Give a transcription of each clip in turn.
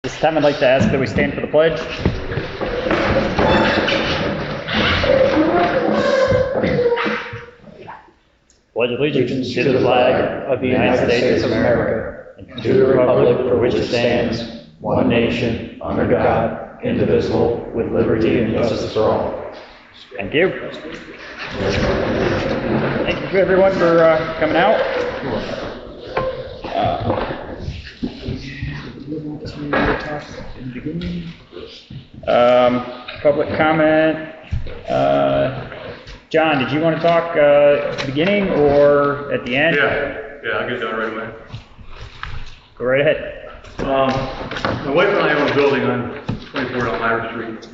This time I'd like to ask that we stand for the pledge. Pledge allegiance to the flag of the United States of America and to the republic for which it stands, one nation, under God, indivisible, with liberty and justice for all. Thank you. Thank you everyone for coming out. Public comment. John, did you want to talk at the beginning or at the end? Yeah, I'll get done right away. Go right ahead. My wife and I own a building on 24 Elmira Street.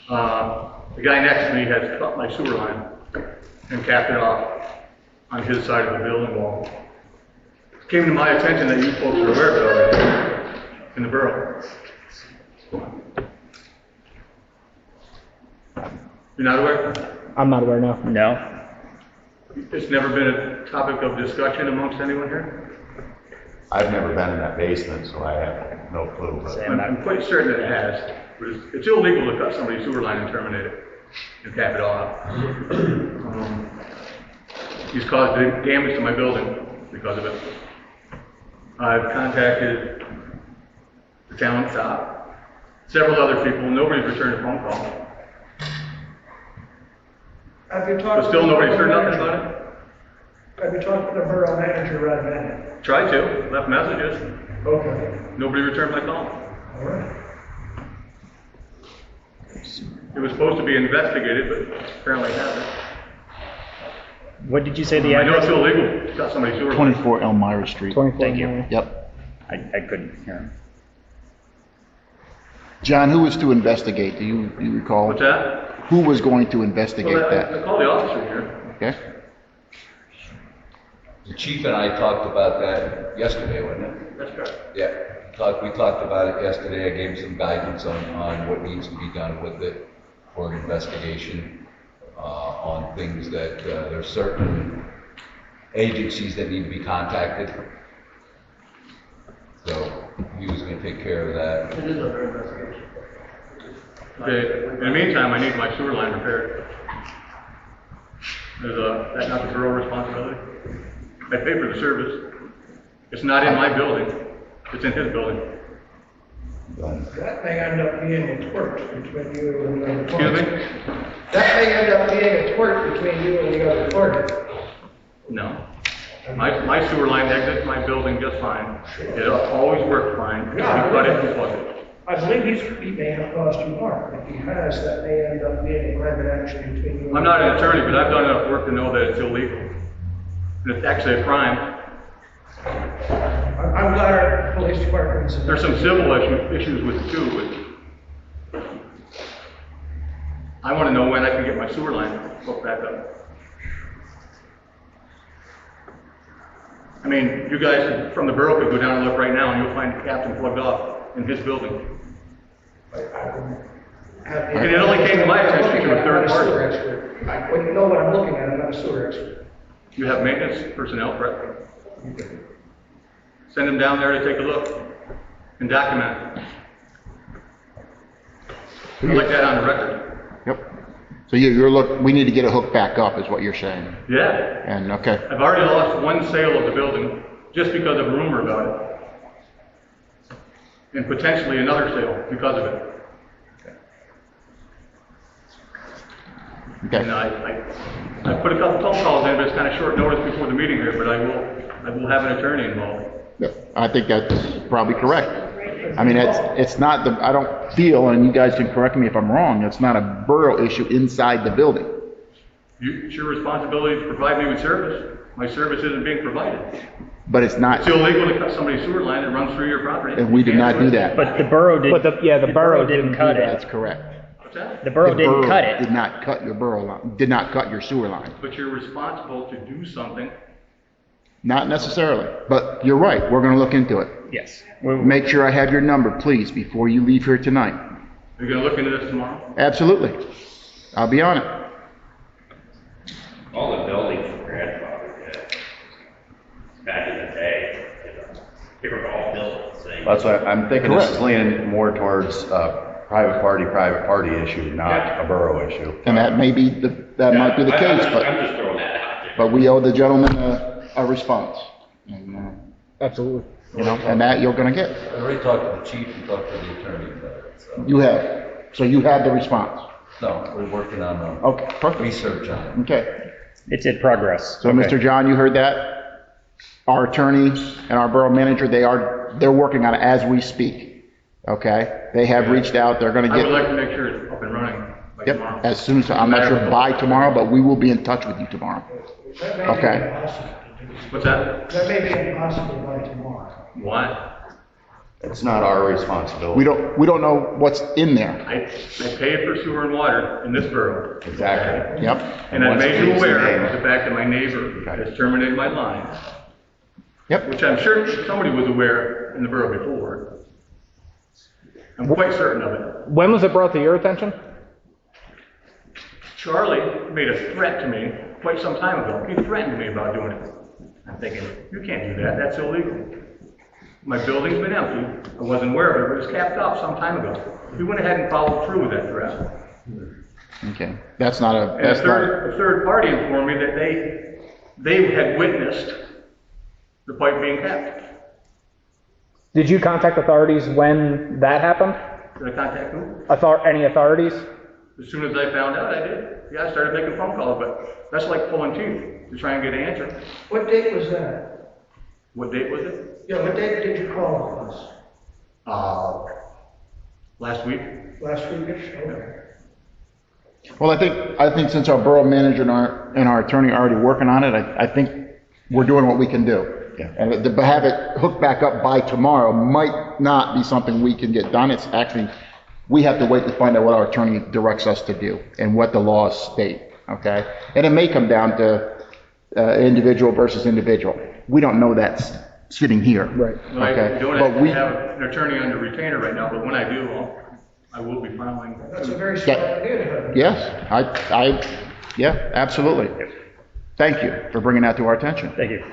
The guy next to me has cut my sewer line and capped it off on his side of the building wall. It came to my attention that you folks are aware of it already in the borough. You're not aware? I'm not aware, no. No. It's never been a topic of discussion amongst anyone here? I've never been in that basement, so I have no clue. But I'm quite certain that it has. But it's illegal to cut somebody's sewer line and terminate it and cap it off. He's caused damage to my building because of it. I've contacted the town top, several other people. Nobody's returned a phone call. Have you talked But still to nobody's heard nothing about it? Have you talked to the Borough Manager right now? Tried to, left messages. Okay. Nobody returned my call. All right. It was supposed to be investigated, but apparently it hasn't. What did you say the I know address? it's illegal to cut somebody's sewer line. 24 Elmira Street. 24. Thank you. Yep. I couldn't hear him. John, who was to investigate? Do you recall? What's that? Who was going to investigate Well, I that? called the officer here. Okay. The chief and I talked about that yesterday, wasn't it? That's correct. Yeah, we talked about it yesterday. I gave some guidance on what needs to be done with it for an investigation on things that there are certain agencies that need to be contacted. So he was going to take care of that. It is under investigation. Okay, in the meantime, I need my sewer line repaired. That's not the borough responsibility. I pay for the service. It's not in my building, it's in his building. That may end up being a tort between you and the other Excuse party. me? That may end up being a tort between you and the other party. No. My sewer line exits my building just fine. It always worked fine. We cut it and plug it. I believe he may have caused you harm. If he has, that may end up being a private action between you and I'm not an attorney, but I've done enough work to know that it's illegal. And it's actually a crime. I'm glad our police department is. There's some civil issues with it too, but I want to know when I can get my sewer line hooked back up. I mean, you guys from the borough could go down and look right now and you'll find the captain plugged off in his building. And it only came to my attention through a third party. When you know what I'm looking at, I'm not a sewer expert. You have maintenance personnel, correct? Send them down there to take a look and document it. I'd like that on the record. Yep. So we need to get a hook back up is what you're saying. Yeah. And okay. I've already lost one sale of the building just because of a rumor about it. And potentially another sale because of it. Okay. And I put a couple phone calls in, but it's kind of short notice before the meeting here, but I will have an attorney involved. Yep. I think that's probably correct. I mean, it's not I don't feel, and you guys can correct me if I'm wrong, it's not a borough issue inside the building. It's your responsibility to provide me with service. My service isn't being provided. But it's not, It's illegal to cut somebody's sewer line that runs through your property. and we did not do that. But the borough did. But the borough didn't didn't cut do it. That's correct. What's that? The borough didn't cut it. Did not cut your borough line, did not cut your sewer line. But you're responsible to do something. Not necessarily, but you're right, we're gonna look into it. Yes. Make sure I have your number, please, before you leave here tonight. You're gonna look into this tomorrow? Absolutely. I'll be on it. All the buildings were grandfathered in back in the day. They were all built the same. That's why I'm thinking this is Correct. leaning more towards a private party issue, not a borough issue. And that may be, that might be the case, I'm but, just throwing that out there. but we owe the gentleman a response. And, Absolutely. you know, and that you're gonna get. I already talked to the chief and talked to the attorney about it, so. You have. So you have the response. No, we're working on Okay, perfect. research on it. Okay. It's in progress. So, Okay. Mr. John, you heard that? Our attorney and our borough manager, they're working on it as we speak. Okay? They have reached out, they're gonna I would get, like to make sure it's up and running by yep, tomorrow. as soon as, I'm not sure by tomorrow, but we will be in touch with you tomorrow. That may be Okay. impossible to do. What's that? That may be impossible by tomorrow. Why? It's not our responsibility. We don't know what's in there. I pay for sewer and water in this borough. Exactly. Yep. And I Once made it you leaves the aware name. of the fact that my neighbor has terminated my line, Yep. which I'm sure somebody was aware in the borough before. I'm quite certain of it. When was it brought to your attention? Charlie made a threat to me quite some time ago. He threatened me about doing it. I'm thinking, you can't do that, that's illegal. My building's been empty, I wasn't aware of it, but it was capped off some time ago. He went ahead and followed through with that threat. Okay. That's not a, And that's a not, third party informed me that they had witnessed the pipe being capped. Did you contact authorities when that happened? Did I contact who? Any authorities? As soon as I found out, I did. Yeah, I started making phone calls, but that's like pulling teeth to try and get an answer. What date was that? What date was it? Yeah, what date did you call us? Last week. Last weekish? Okay. well, I think since our borough manager and our attorney are already working on it, I think we're doing what we can do. Yeah. And to have it hooked back up by tomorrow might not be something we can get done. It's actually, we have to wait to find out what our attorney directs us to do and what the laws state, okay? And it may come down to individual versus individual. We don't know that sitting here. Right. Well, I Okay. don't But we, have an attorney under retainer right now, but when I do, I will be filing. That's a very smart idea to have. yes, yeah, absolutely. Thank you for bringing that to our attention. Thank you.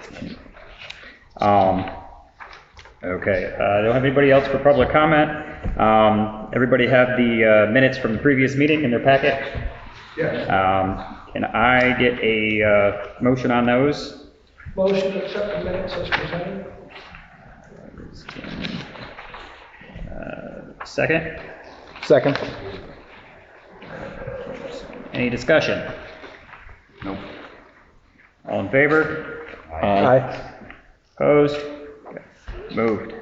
Okay, I don't have anybody else for public comment. Everybody have the minutes from the previous meeting in their packet? Yes. Can I get a motion on those? Motion to accept the minutes as presented? Second? Second. Any discussion? Nope. All in favor? Aye. Opposed? Moved.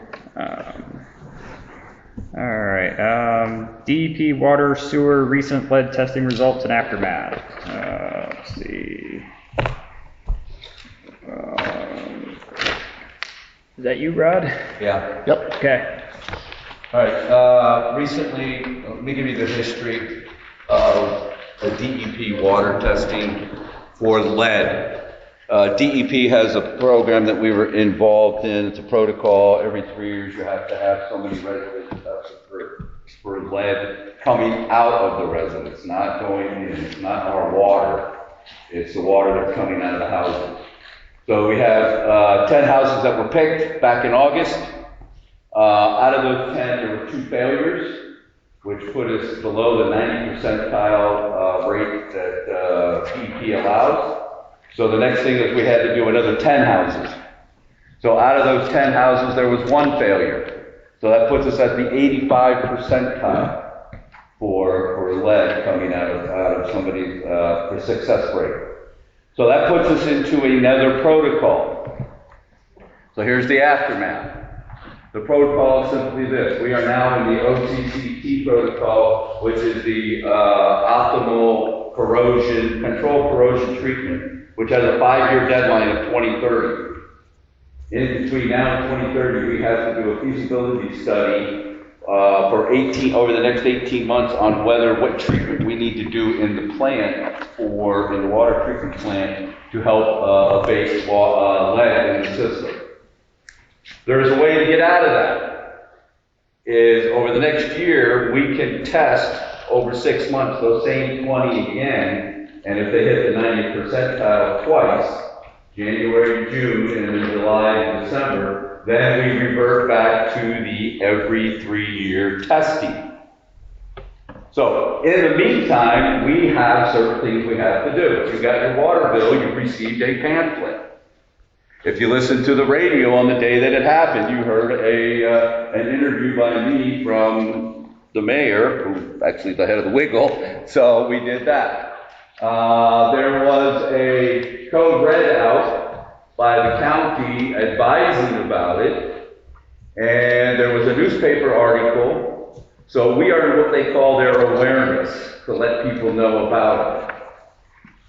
All right, DEP Water Sewer recent lead testing results and aftermath. Let's see. Is that you, Rod? Yeah. Yep. Okay. All right, recently, let me give you the history of the DEP water testing for lead. DEP has a program that we were involved in. It's a protocol. Every 3 years you have to have so many residents tested for lead coming out of the residence, not going in. It's not our water. It's the water that's coming out of the houses. So we have 10 houses that were picked back in August. Out of those 10, there were 2 failures, which put us below the 90 percentile rate that DEP allows. So the next thing is we had to do another 10 houses. So out of those 10 houses, there was 1 failure. So that puts us at the 85 percentile for lead coming out of somebody's for success rate. So that puts us into another protocol. So here's the aftermath. The protocol is simply this. We are now in the OCCT protocol, which is the optimal corrosion, control corrosion treatment, which has a 5-year deadline of 2030. In between now and 2030, we have to do a feasibility study over the next 18 months on what treatment we need to do in the plant in the water treatment plant to help abate lead in the system. There's a way to get out of that. Is over the next year, we can test over 6 months those same 20 again, and if they hit the 90 percentile twice, January, June, and then July and December, then we revert back to the every 3-year testing. So in the meantime, we have certain things we have to do. If you got your water bill, you received a pamphlet. If you listened to the radio on the day that it happened, you heard an interview by me from the mayor, who actually is the head of the Wiggle, so we did that. There was a code read out by the county advising about it, and there was a newspaper article. So we are what they call their awareness, to let people know about it.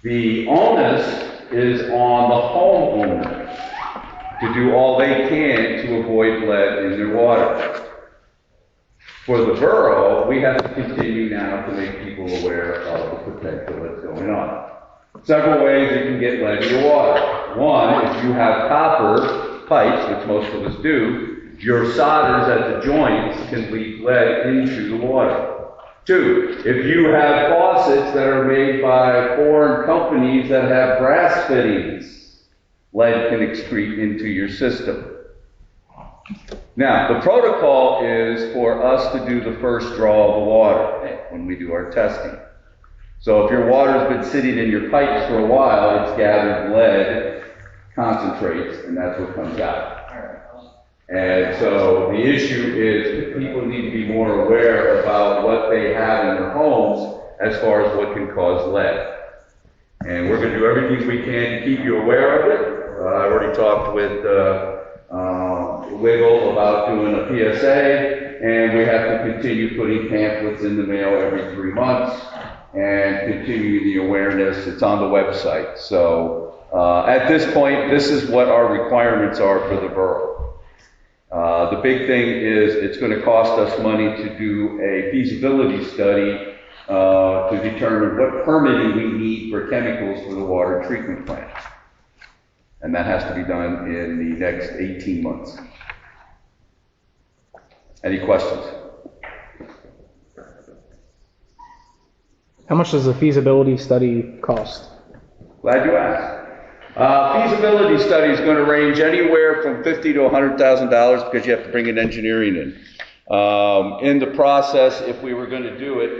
The onus is on the homeowner to do all they can to avoid lead in their water. For the borough, we have to continue now to make people aware of the potential that's going on. Several ways you can get lead in your water. One, if you have copper pipes, which most of us do, your solders at the joints can leak lead into the water. Two, if you have faucets that are made by foreign companies that have brass fittings, lead can excrete into your system. Now, the protocol is for us to do the first draw of the water when we do our testing. So if your water's been sitting in your pipes for a while, it's gathered lead concentrates, and that's what comes out. And so the issue is people need to be more aware about what they have in their homes as far as what can cause lead. And we're going to do everything we can to keep you aware of it. I've already talked with Wiggle about doing a PSA, and we have to continue putting pamphlets in the mail every 3 months and continue the awareness. It's on the website. So at this point, this is what our requirements are for the borough. The big thing is it's going to cost us money to do a feasibility study to determine what permitting we need for chemicals for the water treatment plant. And that has to be done in the next 18 months. Any questions? How much does the feasibility study cost? Glad you asked. Feasibility study is going to range anywhere from $50,000 to $100,000 because you have to bring an engineering in. In the process, if we were going to do it,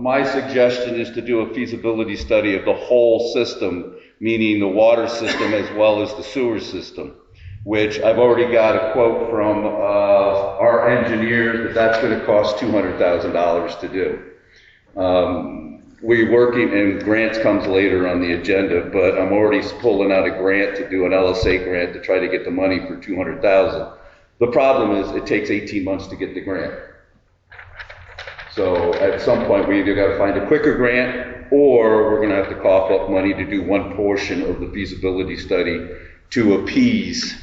my suggestion is to do a feasibility study of the whole system, meaning the water system as well as the sewer system, which I've already got a quote from our engineers that's going to cost $200,000 to do. We're working, and grants comes later on the agenda, but I'm already pulling out a grant to do an LSA grant to try to get the money for $200,000. The problem is it takes 18 months to get the grant. So at some point we either got to find a quicker grant or we're going to have to cough up money to do one portion of the feasibility study to appease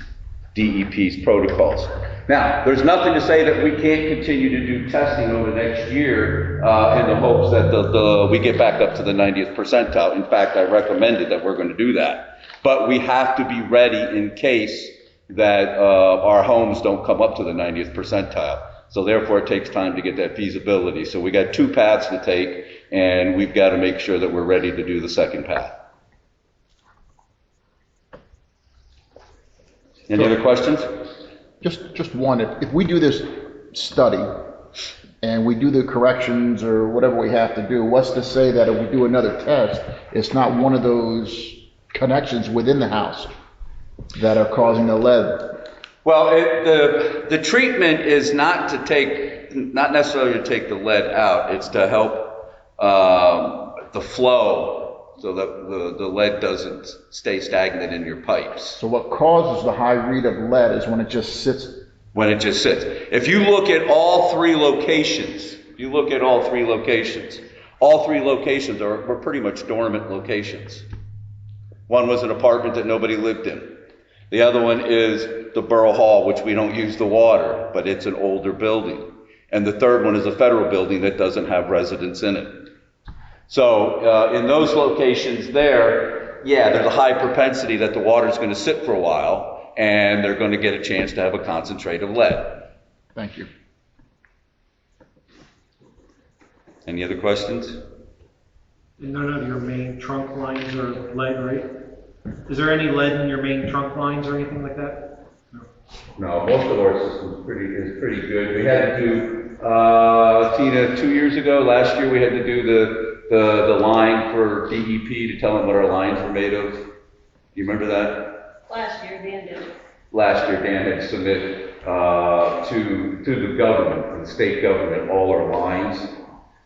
DEP's protocols. Now, there's nothing to say that we can't continue to do testing over the next year in the hopes that we get back up to the 90th percentile. In fact, I recommended that we're going to do that. But we have to be ready in case that our homes don't come up to the 90th percentile. So therefore, it takes time to get that feasibility. So we got 2 paths to take, and we've got to make sure that we're ready to do the second path. Any other questions? Just one. If we do this study and we do the corrections or whatever we have to do, what's to say that if we do another test, it's not one of those connections within the house that are causing the lead? Well, the treatment is not necessarily to take the lead out. It's to help the flow so that the lead doesn't stay stagnant in your pipes. So what causes the high read of lead is when it just sits? When it just sits. If you look at all 3 locations, all 3 locations were pretty much dormant locations. One was an apartment that nobody lived in. The other one is the Borough Hall, which we don't use the water, but it's an older building. And the third one is a federal building that doesn't have residents in it. So in those locations there, there's a high propensity that the water's going to sit for a while, and they're going to get a chance to have a concentrate of lead. Thank you. Any other questions? None of your main trunk lines are lead, right? Is there any lead in your main trunk lines or anything like that? No, most of our system is pretty good. We had to do, Tina, 2 years ago, last year, we had to do the line for DEP to tell them what our lines were made of. Do you remember that? Last year, Dan did it. Last year, Dan had to submit to the government, the state government, all our lines,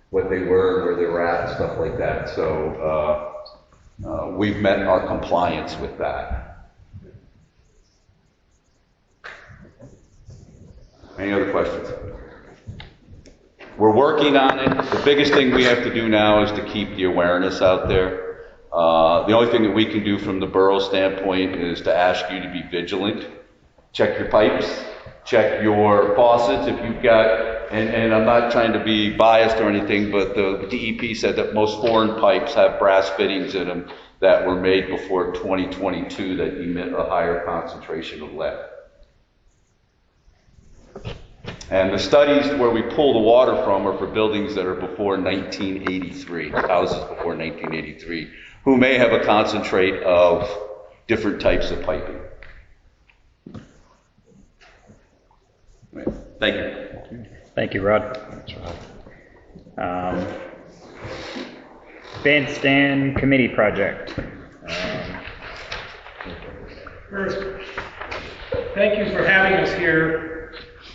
what they were, where they were at, and stuff like that. So we've met our compliance with that. Any other questions? We're working on it. The biggest thing we have to do now is to keep the awareness out there. The only thing that we can do from the borough standpoint is to ask you to be vigilant. Check your pipes, check your faucets if you've got, and I'm not trying to be biased or anything, but the DEP said that most foreign pipes have brass fittings in them that were made before 2022 that emit a higher concentration of lead. And the studies where we pull the water from are for buildings that are before 1983, houses before 1983, who may have a concentrate of different types of piping. Thank you. Thank you, Rod. Bandstand committee project. First, thank you for having us here.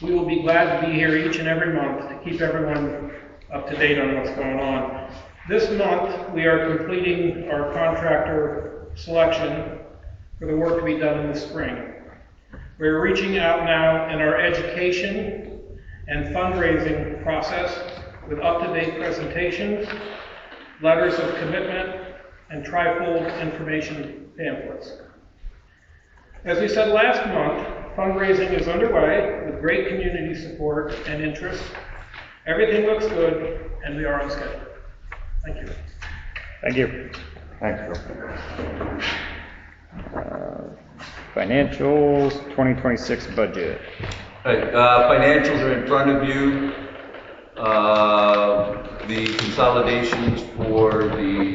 We will be glad to be here each and every month to keep everyone up to date on what's going on. This month, we are completing our contractor selection for the work to be done in the spring. We're reaching out now in our education and fundraising process with up-to-date presentations, letters of commitment, and trifold information pamphlets. As we said last month, fundraising is underway with great community support and interest. Everything looks good, and we are on schedule. Thank you. Thank you. Thanks, Bill. Financials, 2026 budget. Right, financials are in front of you. The consolidations for the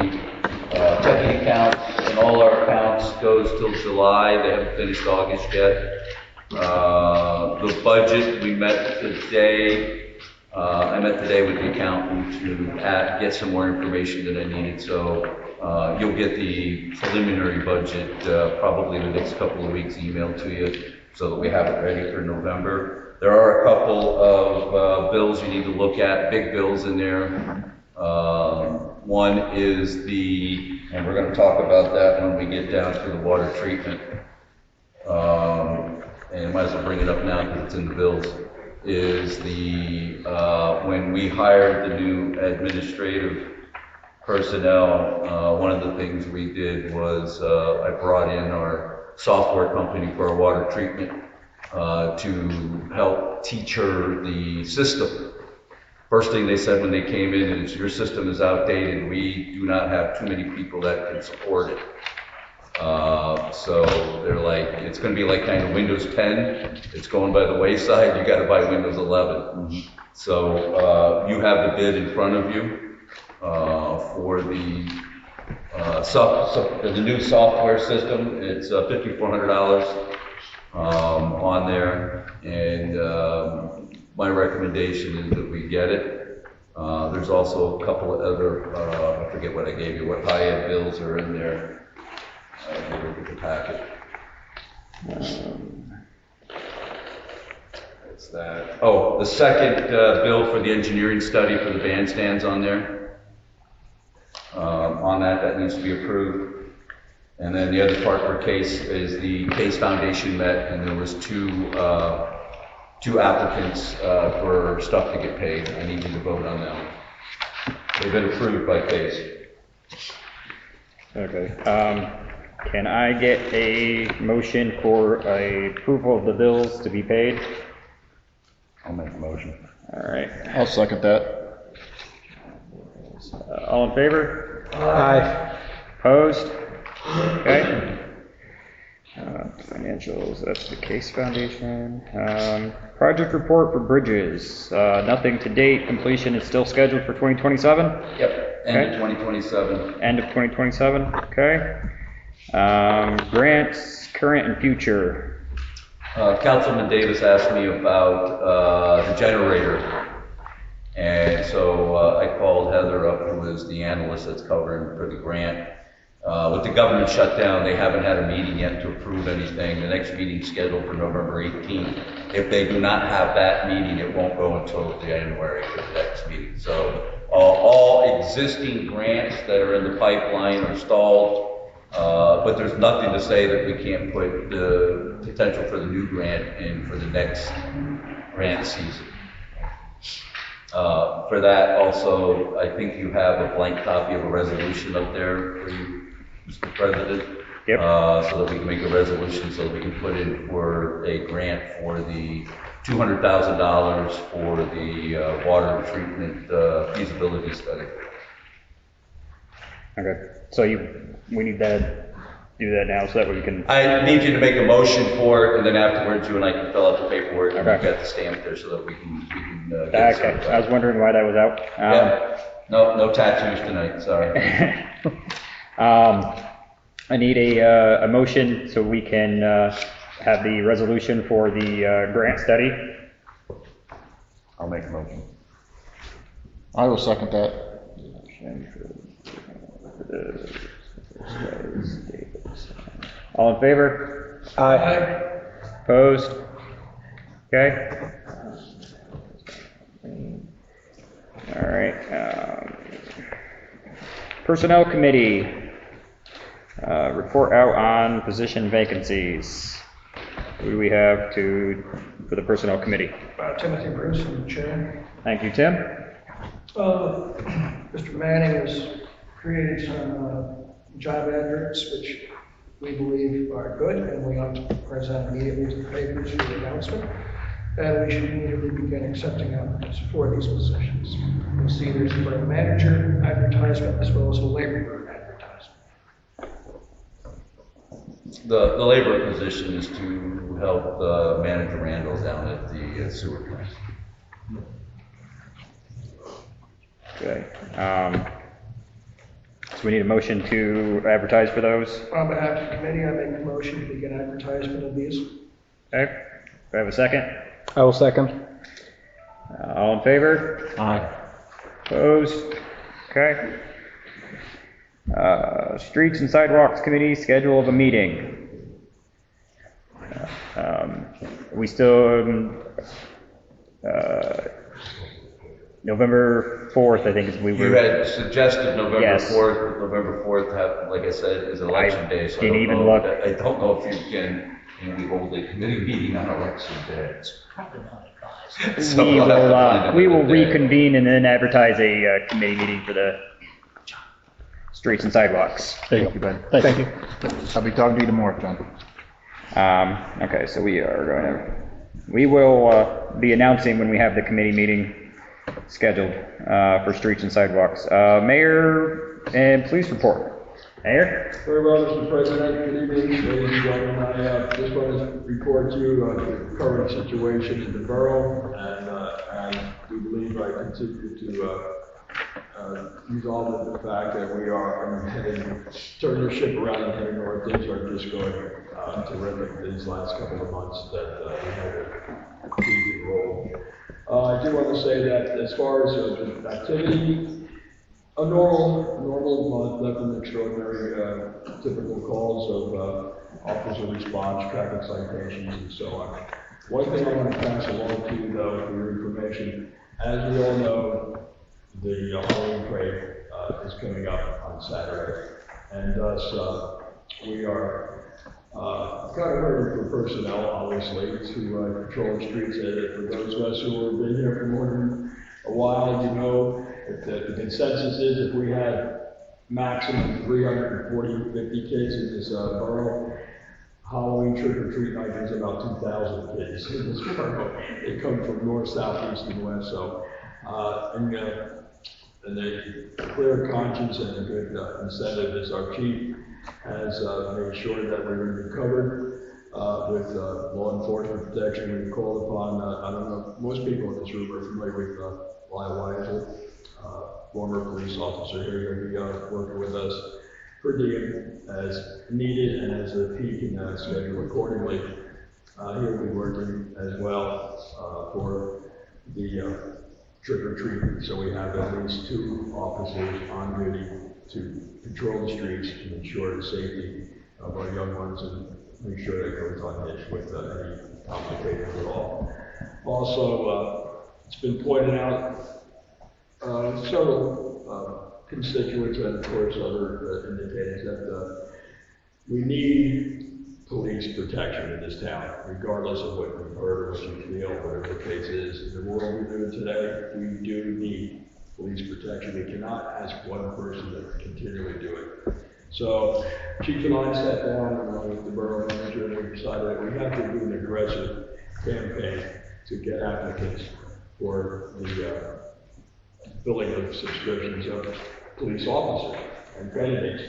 checking accounts and all our accounts goes till July. They haven't finished August yet. The budget, we met today. I met today with the accountant to get some more information that I needed. So you'll get the preliminary budget probably in the next couple of weeks emailed to you so that we have it ready for November. There are a couple of bills you need to look at, big bills in there. One is and we're going to talk about that when we get down to the water treatment. And I might as well bring it up now because it's in the bills, is when we hired the new administrative personnel, one of the things we did was I brought in our software company for our water treatment to help teach her the system. First thing they said when they came in is, your system is outdated. We do not have too many people that can support it. So they're like, it's going to be like kind of Windows 10. It's going by the wayside. You got to buy Windows 11. Mm-hmm. So you have the bid in front of you for the new software system. It's $5,400 on there, and my recommendation is that we get it. There's also a couple of other, I forget what I gave you, what high-end bills are in there. Look at the packet. What's that? Oh, the second bill for the engineering study for the bandstands on there. On that needs to be approved. And then the other part for Case is the Case Foundation met, and there was two applicants for stuff to get paid. I need you to vote on them. They've been approved by Case. Okay. Can I get a motion for approval of the bills to be paid? I'll make a motion. All right. I'll second that. All in favor? Aye. Opposed? Okay. Financials, that's the Case Foundation. Project report for bridges. Nothing to date. Completion is still scheduled for 2027? Yep, end of 2027. End of 2027, okay. Grants, current and future. Councilman Davis asked me about the generator. And so I called Heather up, who is the analyst that's covering for the grant. With the government shutdown, they haven't had a meeting yet to approve anything. The next meeting's scheduled for November 18th. If they do not have that meeting, it won't go until January for the next meeting. So all existing grants that are in the pipeline are stalled, but there's nothing to say that we can't put the potential for the new grant in for the next grant season. For that also, I think you have a blank copy of a resolution up there for you, Mr. President. Yep. So that we can make a resolution so that we can put in for a grant for the $200,000 for the water treatment feasibility study. Okay, so we need to do that now so that we can. I need you to make a motion for it, and then afterwards you and I can fill out the paperwork and Okay. we've got the stamp there so that we can get it Okay, certified. I was wondering why that was out. Yeah. No tattoos tonight, sorry. I need a motion so we can have the resolution for the grant study. I'll make a motion. I will second that. All in favor? Aye. Opposed? Okay. All right. Personnel Committee. Report out on position vacancies. Who do we have for the Personnel Committee? Timothy Bruce, I'm the chair. Thank you, Tim. Mr. Manning has created some job adverts, which we believe are good, and we ought to present immediately to the papers for the announcement. And we should immediately begin accepting applicants for these positions. You'll see there's a Borough Manager advertisement as well as a labor board advertisement. The labor position is to help Manager Randall down at the sewer plant. Okay. So we need a motion to advertise for those. On behalf of the committee, I make a motion to begin advertisement of these. Okay. Do I have a second? I will second. All in favor? Aye. Opposed? Okay. Streets and Sidewalks Committee, schedule of a meeting. We still, November 4th, I think is we were. You had suggested November Yes. 4th. November 4th, like I said, is election day. So didn't I don't even know- look. I don't know if you can hold a committee meeting on election day. Probably not advised. So we'll have to find We will another day. reconvene and then advertise a committee meeting for the streets and sidewalks. Thank you, Ben. Thank you. I'll be talking to you tomorrow, John. Okay, so we will be announcing when we have the committee meeting scheduled for streets and sidewalks. Mayor and police report. Mayor? Very well, Mr. President. Good evening, ladies and gentlemen. I just want to report to you the current situation in the borough, and I do believe I continue to resolve the fact that we are turning the ship around and heading north. Things are just going terrific these last couple of months that we had a key role. I do want to say that as far as the activity, a normal month, nothing extraordinary, typical calls of officer response, traffic citations, and so on. One thing I want to pass along to you, though, for your information, as we all know, the Halloween parade is coming up on Saturday, and thus we are kind of hurting for personnel, obviously, to patrol the streets. For those of us who have been here for more than a while, you know, the consensus is if we had maximum 340, 50 kids in this borough, Halloween trick-or-treat night is about 2,000 kids in this borough. They come from north, south, east, and west, so, and a clear conscience and a good incentive is our chief has made sure that we're going to be covered with law enforcement protection. We called upon, I don't know, most people in this room are familiar with Lyle Weisel, former police officer here. He'll be working with us per diem as needed and as the peak can schedule accordingly. He'll be working as well for the trick or treat. So we have at least 2 officers on duty to patrol the streets and ensure the safety of our young ones and make sure that goes unhitched with any complications at all. Also, it's been pointed out, several constituents and of course other indicators that we need police protection in this town, regardless of what you've heard or what you feel, whatever the case is. In the world we live in today, we do need police protection. We cannot ask one person to continually do it. So Chief and I sat down with the Borough Manager and we decided that we have to do an aggressive campaign to get applicants for the filling of subscriptions of police officers and candidates.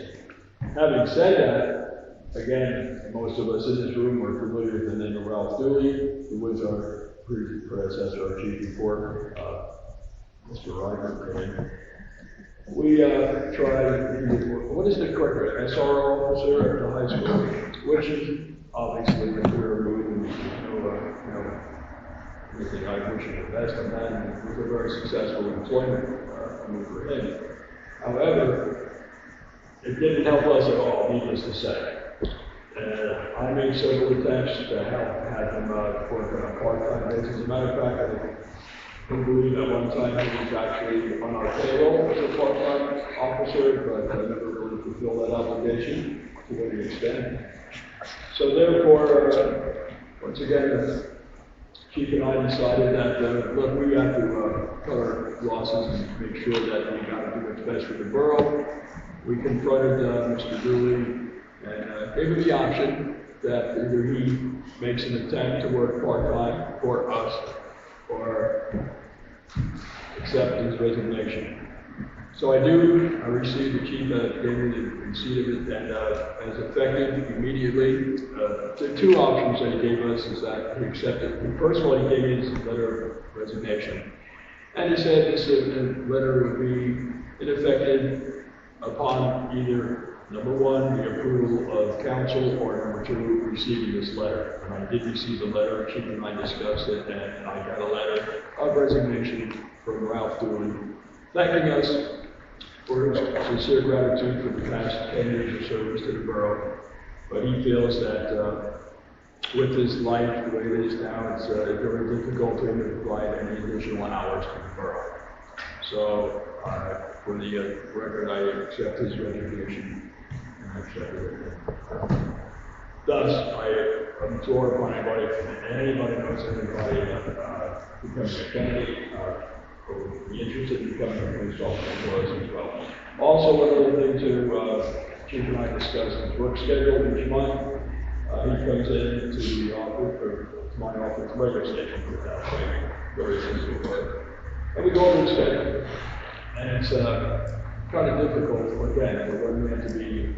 Having said that, again, most of us in this room are familiar with the name of Ralph Dooley, who was our predecessor, our chief before Mr. Ryder. We tried, what is the correct SR officer at the high school, which is obviously the career move, and anything I wish him the best on that, and it was a very successful employment move for him. However, it didn't help us at all, needless to say. I made several attempts to help have him work on a part-time basis. As a matter of fact, I believe at one time he was actually on our payroll as a part-time officer, but I never really fulfilled that obligation to any extent. So therefore, once again, Chief and I decided that, look, we have to cut our losses and make sure that we got to do what's best for the borough. We confronted Mr. Dooley and gave him the option that either he makes an attempt to work part-time for us or accept his resignation. So I received the chief gave me the receipt of it, and as effective immediately, the 2 options that he gave us is that he accepted. First of all, he gave me his letter of resignation. And he said this letter would be ineffective upon either number 1, the approval of council, or number 2, receiving this letter. And I did receive the letter, Chief and I discussed it, and I got a letter of resignation from Ralph Dooley, thanking us for his sincere gratitude for the past 10 years of service to the borough. But he feels that with his life the way it is now, it's very difficult for him to provide any additional hours to the borough. So for the record, I accept his resignation. Thus, I implore upon anybody, if anybody knows anybody becomes a candidate or be interested in becoming a police officer for us as well. Also, another thing Chief and I discussed his work schedule each month. He comes into the office, or to my office, radio station, put it that way, very simple work. And we go over the schedule. And it's kind of difficult, again, for one man to be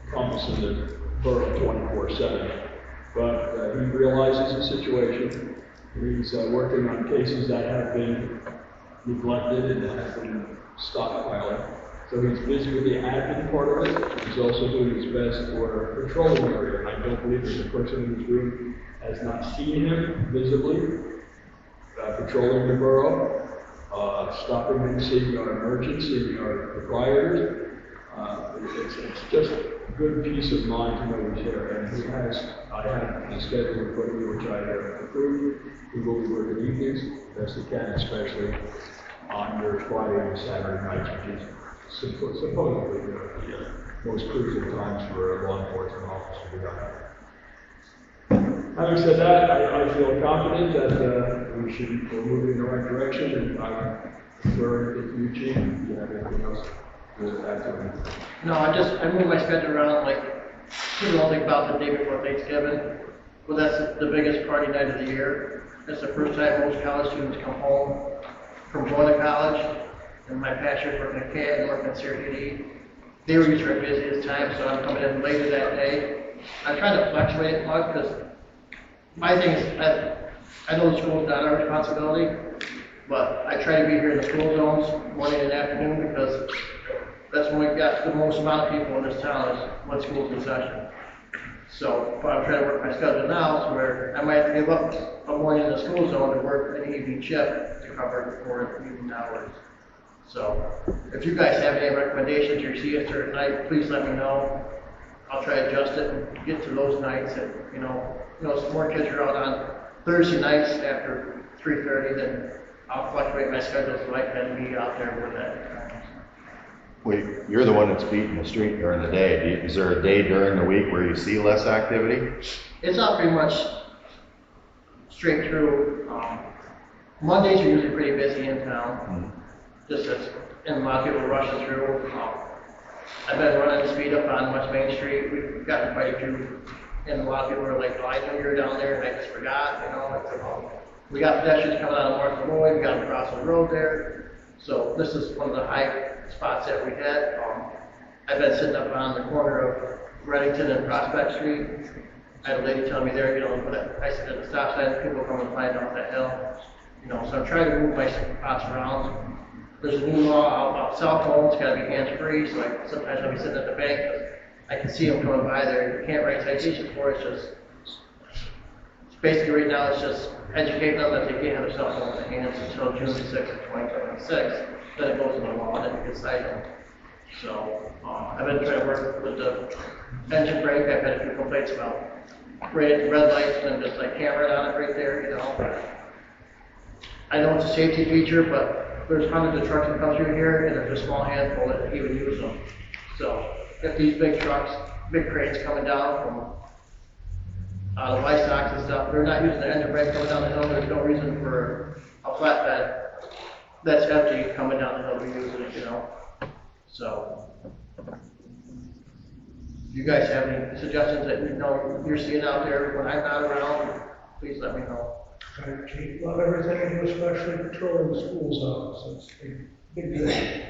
encompassing the borough 24/7. But he realizes the situation. He's working on cases that have been neglected and that have been stockpiling. So he's busy with the admin part of it. He's also doing his best for patrolling the area. And I don't believe there's a person in this room has not seen him visibly patrolling the borough. Stopping and seeing our merchants, seeing our proprietors. It's just a good peace of mind to know he's here. And I have the schedule in front of me, which I have approved. He will be working evenings, best he can, especially on your Friday and Saturday nights, which is supposedly the most crucial times for a law enforcement officer to have. Having said that, I feel confident that we're moving in the right direction, and I'm referring to Eugene. Do you have anything else to add to it? No, I moved my schedule around, like, people don't think about the day before Thanksgiving. Well, that's the biggest party night of the year. That's the first time most college students come home from going to college, and my passion for the CAD and working at CRTD, they were usually our busiest time, so I'm coming in later that day. I try to fluctuate it much, because my thing is, I know the school's not our responsibility, but I try to be here in the school zones morning and afternoon, because That's when we got the most amount of people in this town is when school's in session. So, but I'm trying to work my schedule now, so where I might have to give up a morning in the school zone to work an evening shift to cover for evening hours. So, if you guys have any recommendations or see a certain night, please let me know. I'll try to adjust it and get to those nights that, you know, some more kids are out on Thursday nights after 3:30, then I'll fluctuate my schedule so I can be out there with that. Wait, you're the one that's beating the street during the day. Is there a day during the week where you see less activity? It's not pretty much straight through. Mondays are usually pretty busy in town, just as, and a lot of people rushing through. I've been running speed up on West Main Street. We've gotten quite a few, and a lot of people are like, oh, I know you're down there, and I just forgot, you know. It's, we got pedestrians coming out of Martha Lloyd, we got them crossing the road there. So this is one of the high spots that we had. I've been sitting up on the corner of Reddington and Prospect Street. I had a lady tell me there, you know, when I sit at the stop sign, people come and flying off that hill. You know, so I'm trying to move my spots around. There's a new law about cell phones, gotta be hands-free, so like sometimes I'll be sitting at the bank, I can see them coming by there. You can't write citations for it, it's basically right now it's just educating them that they can't have a cell phone in their hands until June 6th of 2026. Then it goes into law, and then you can cite them. So, I've been trying to work with the engine brake. I've had a few complaints about red lights and just like camera on it right there, you know. I know it's a safety feature, but there's hundreds of trucks that come through here, and there's a small handful that even use them. So, if these big trucks, big cranes coming down from the livestock and stuff, they're not using the engine brake coming down the hill, there's no reason for a flatbed that's empty coming down the hill, we're using it, you know. So, if you guys have any suggestions that you know you're seeing out there when I'm not around, please let me know. Try to keep love everything, especially patrolling the school zones. It's a big thing.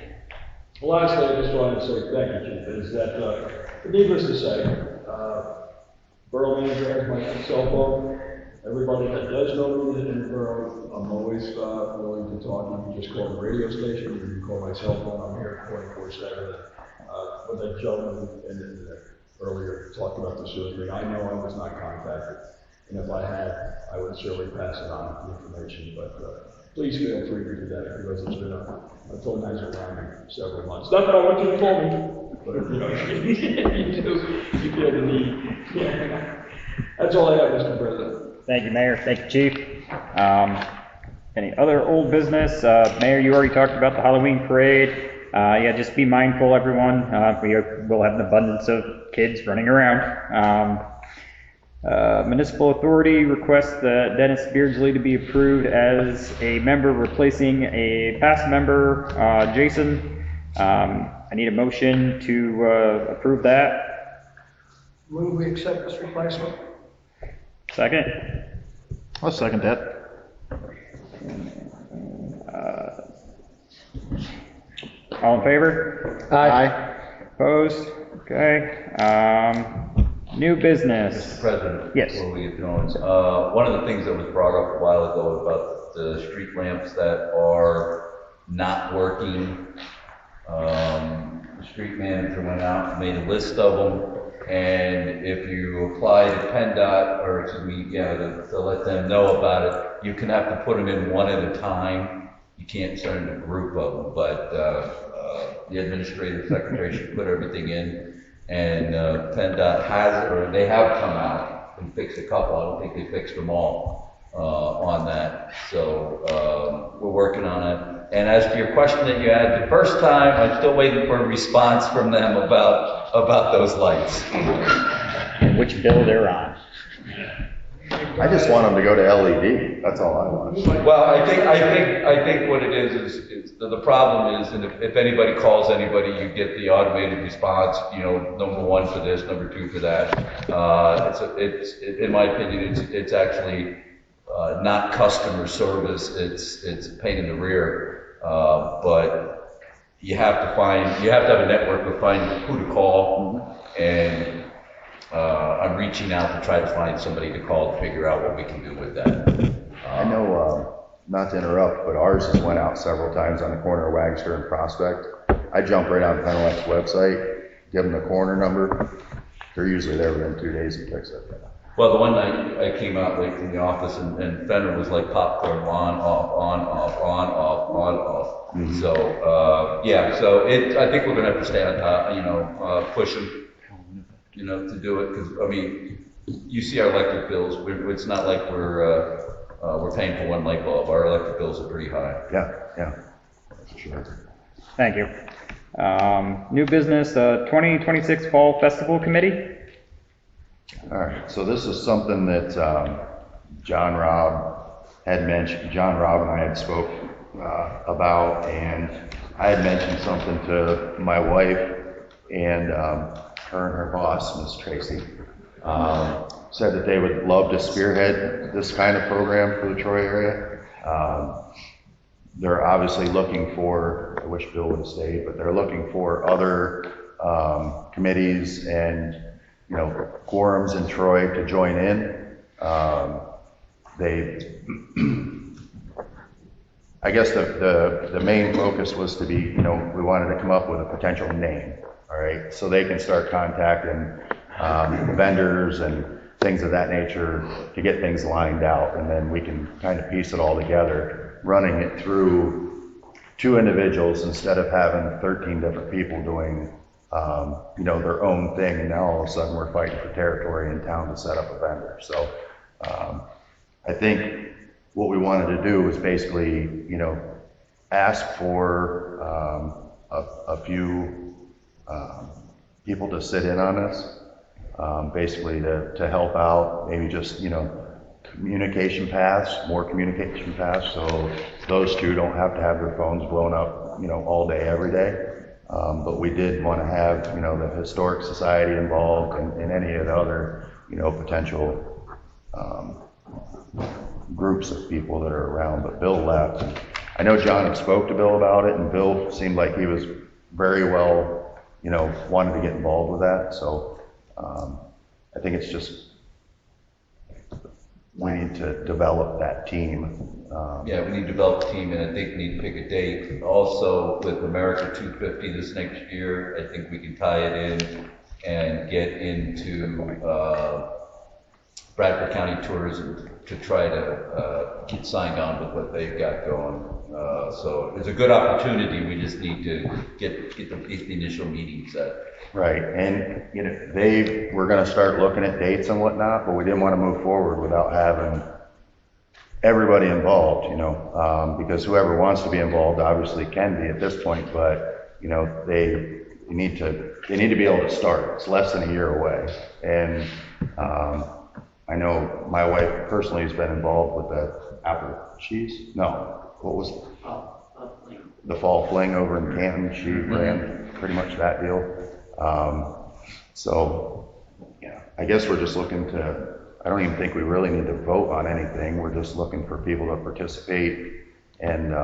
Lastly, I just wanted to say thank you, Chief, is that, needless to say, Borough Manager has my cell phone. Everybody that does know me in the borough, I'm always willing to talk. You can just call the radio station, you can call my cell phone, I'm here 24/7. But that gentleman earlier talked about the sewer thing. I know I was not contacted, and if I had, I would surely pass it on, the information, but please feel free to do that, because it's been a phone lines around me several months. Not that I want you to call me, but you know, you feel the need. Yeah. That's all I have, Mr. President. Thank you, Mayor. Thank you, Chief. Any other old business? Mayor, you already talked about the Halloween parade. Yeah, just be mindful, everyone. We will have an abundance of kids running around. Municipal Authority requests that Dennis Beardsley to be approved as a member replacing a past member, Jason. I need a motion to approve that. Move we accept this replacement. Second? I'll second that. All in favor? Aye. Opposed? Okay. New business. Mr. President. Yes. Before we get going, one of the things that was brought up a while ago about the street lamps that are not working. The street manager went out and made a list of them. And if you apply to PennDOT, or excuse me, yeah, to let them know about it, you can have to put them in one at a time. You can't send a group of them, but the administrative secretary should put everything in. And PennDOT has, or they have come out and fixed a couple. I don't think they fixed them all on that. So we're working on it. And as to your question that you had the first time, I'm still waiting for a response from them about those lights. And which bill they're on. I just want them to go to LED. That's all I want. Well, I think what it is the problem is, and if anybody calls anybody, you get the automated response. You know, number one for this, number two for that. It's in my opinion, it's actually not customer service. It's a pain in the rear. But you have to have a network to find who to call, and I'm reaching out to try to find somebody to call to figure out what we can do with that. I know, not to interrupt, but ours has went out several times on the corner of Wagster and Prospect, I jump right on Penelec's website, give them the corner number. They're usually there within 2 days to fix it. Well, the one night I came out late from the office and Fender was like popcorn, on, off, on, off, on, off, on, off. Mm-hmm. So, yeah, so I think we're gonna have to stay on top, push them, to do it, because, I mean, you see our electric bills, it's not like we're paying for one light bulb, our electric bills are pretty high. Yeah, for sure. Thank you. New business, 2026 Fall Festival Committee. All right, so this is something that John Robb had mentioned. John Robb and I had spoke about, and I had mentioned something to my wife and her and her boss, Ms. Tracy, said that they would love to spearhead this kind of program for the Troy area. They're obviously looking for, I wish Bill would have stayed, but they're looking for other committees and quorums in Troy to join in. I guess the main focus was to be, we wanted to come up with a potential name, all right? So they can start contacting vendors and things of that nature to get things lined out, and then we can kind of piece it all together, running it through 2 individuals instead of having 13 different people doing their own thing, and now all of a sudden we're fighting for territory in town to set up a vendor. So I think what we wanted to do was basically, ask for a few people to sit in on this, basically to help out, maybe just, communication paths, more communication paths, so those 2 don't have to have their phones blown up, all day, every day. But we did want to have, the Historic Society involved and any of the other, potential groups of people that are around. But Bill left. And I know John had spoke to Bill about it, and Bill seemed like he was very well, wanted to get involved with that. So I think it's just, we need to develop that team. Yeah, we need to develop a team, and I think we need to pick a date. Also, with America 250 this next year, I think we can tie it in and get into Bradford County Tourism to try to get signed on with what they've got going. So it's a good opportunity. We just need to get the initial meeting set. Right, and they were going to start looking at dates and whatnot, but we didn't want to move forward without having everybody involved, because whoever wants to be involved obviously can be at this point, but they need to be able to start. It's less than a year away, and I know my wife personally has been involved with the apple cheese. No, what was it? The fall fling over in Canton. She ran pretty much that deal. So yeah, I guess we're just looking to. I don't even think we really need to vote on anything. We're just looking for people to participate and,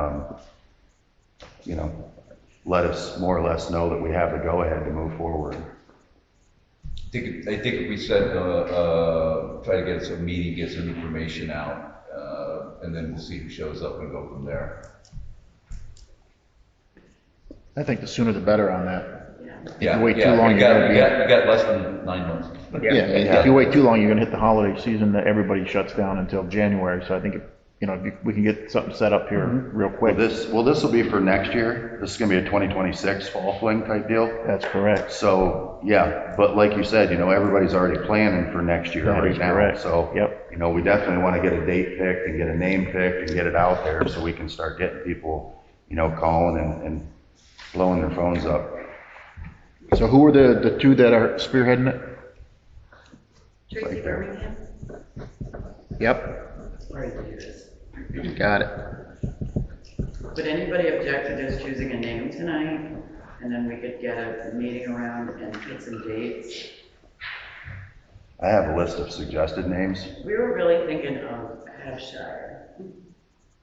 let us more or less know that we have the go-ahead to move forward. I think if we said, try to get us a meeting, get some information out, and then we'll see who shows up and go from there. I think the sooner the better on that. Yeah, if you wait too long, you got less than 9 months. If you wait too long, you're gonna hit the holiday season that everybody shuts down until January. So I think, if we can get something set up here real quick. This will be for next year. This is gonna be a 2026 fall fling type deal. That's correct. So, yeah, but like you said, everybody's already planning for next year right now. Correct. So, yep. We definitely want to get a date picked and get a name picked and get it out there so we can start getting people, calling and blowing their phones up. So who are the 2 that are spearheading it? Tracy Birmingham. Yep. Sorry to hear this. Got it. Would anybody object to just choosing a name tonight, and then we could get a meeting around and pick some dates? I have a list of suggested names. We were really thinking of Half Shire.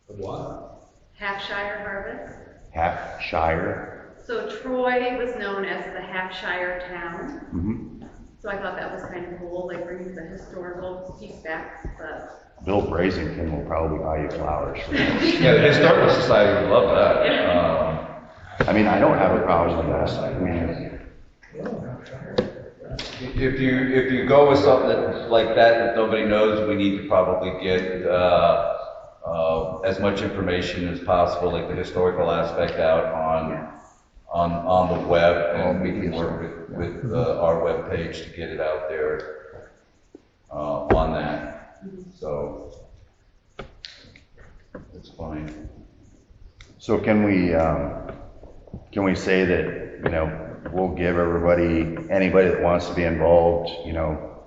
What? Half Shire Harvest. Half Shire. So Troy was known as the Half Shire town. Mm-hmm. So I thought that was kind of cool, like bringing the historical piece back, but. Bill Brazington will probably buy you flowers. Yeah, the Historical Society would love that. I mean, I don't have a problem with that. I mean, If you go with something like that nobody knows, we need to probably get, as much information as possible, like the historical aspect out on the web, and we can work with our web page to get it out there, on that. So, it's fine. so can we say that, you know, we'll give anybody that wants to be involved, you know,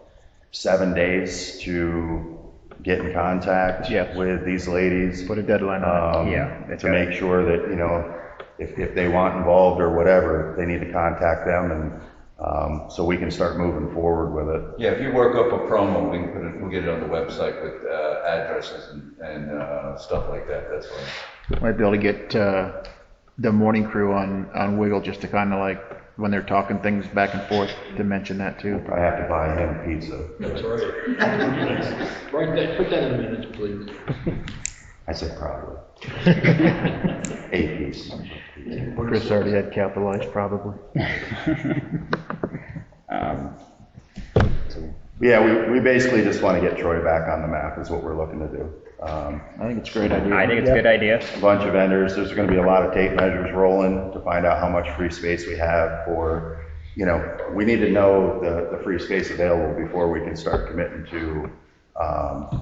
7 days to get in contact with these ladies. Put a deadline on it. To make sure that, you know, if they want involved or whatever, they need to contact them, and so we can start moving forward with it. Yeah, if you work up a promo, we'll get it on the website with addresses and stuff like that, that's fine. Might be able to get the morning crew on Wiggle just to kind of like, when they're talking things back and forth, to mention that too. I have to buy him pizza. That's right. Write that, put that in the minutes, please. I said probably. A piece. Chris already had capitalized probably. Yeah, we basically just want to get Troy back on the map is what we're looking to do. I think it's a great idea. I think it's a good idea. A bunch of vendors, there's going to be a lot of tape measures rolling to find out how much free space we have for, you know, we need to know the free space available before we can start committing to,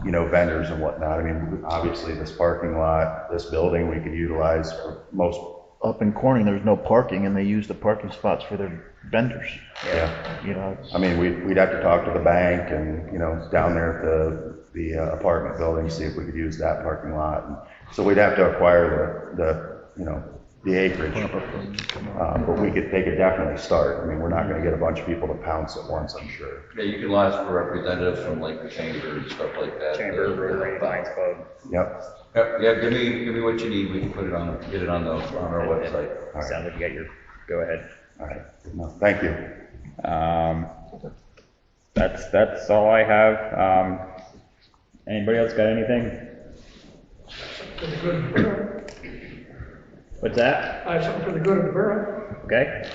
you know, vendors and whatnot. I mean, obviously this parking lot, this building we could utilize for most. Up in Corning, there's no parking and they use the parking spots for their vendors. Yeah. You know, I mean, we'd have to talk to the bank and, you know, down there at the apartment building, see if we could use that parking lot. And so we'd have to acquire the you know, the acreage. But we could definitely start. I mean, we're not going to get a bunch of people to pounce at once, I'm sure. Yeah, you can ask for representatives from like the chamber and stuff like that. Chamber, Rotary, Lions Club. Yep. Yeah, give me what you need, we can put it on, get it on our website. All right. Sounds like you got your go-ahead. All right. No, thank you. That's all I have. Anybody else got anything? For the good of the borough. What's that? I have something for the good of the borough. Okay.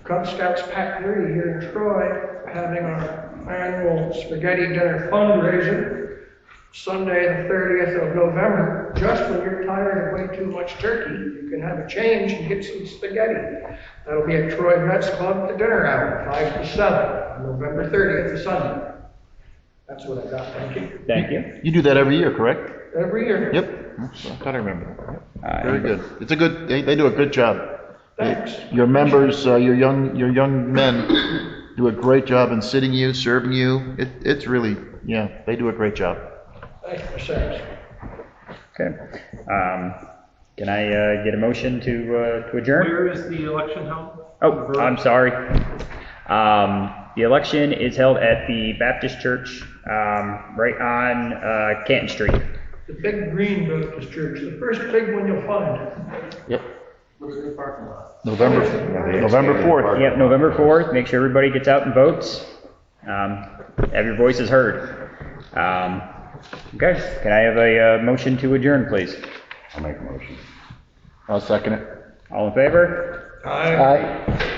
Cub Scounts Pack 30 here in Troy, having our annual spaghetti dinner fundraiser Sunday the 30th of November. Just when you're tired of way too much turkey, you can have a change and get some spaghetti. That'll be at Troy Vets Club at the dinner hour, 5 to 7, November 30th, the Sunday. That's what I got, thank you. Thank you. you do that every year, correct? Every year. Yep. I thought I remember that. Very good. It's a good, they do a good job. Thanks. Your members, your young men do a great job in sitting you, serving you. It's really, yeah, they do a great job. Thank you, Sarah. Okay. Can I get a motion to adjourn? Where is the election held? Oh, I'm sorry. The election is held at the Baptist Church, right on Canton Street. The big green Baptist church, the first big one you'll find. Yep. What's the parking lot? November 4th. Yep, November 4th. Make sure everybody gets out and votes. Have your voices heard. Okay. Can I have a motion to adjourn, please? I'll make a motion. I'll second it. All in favor? Aye.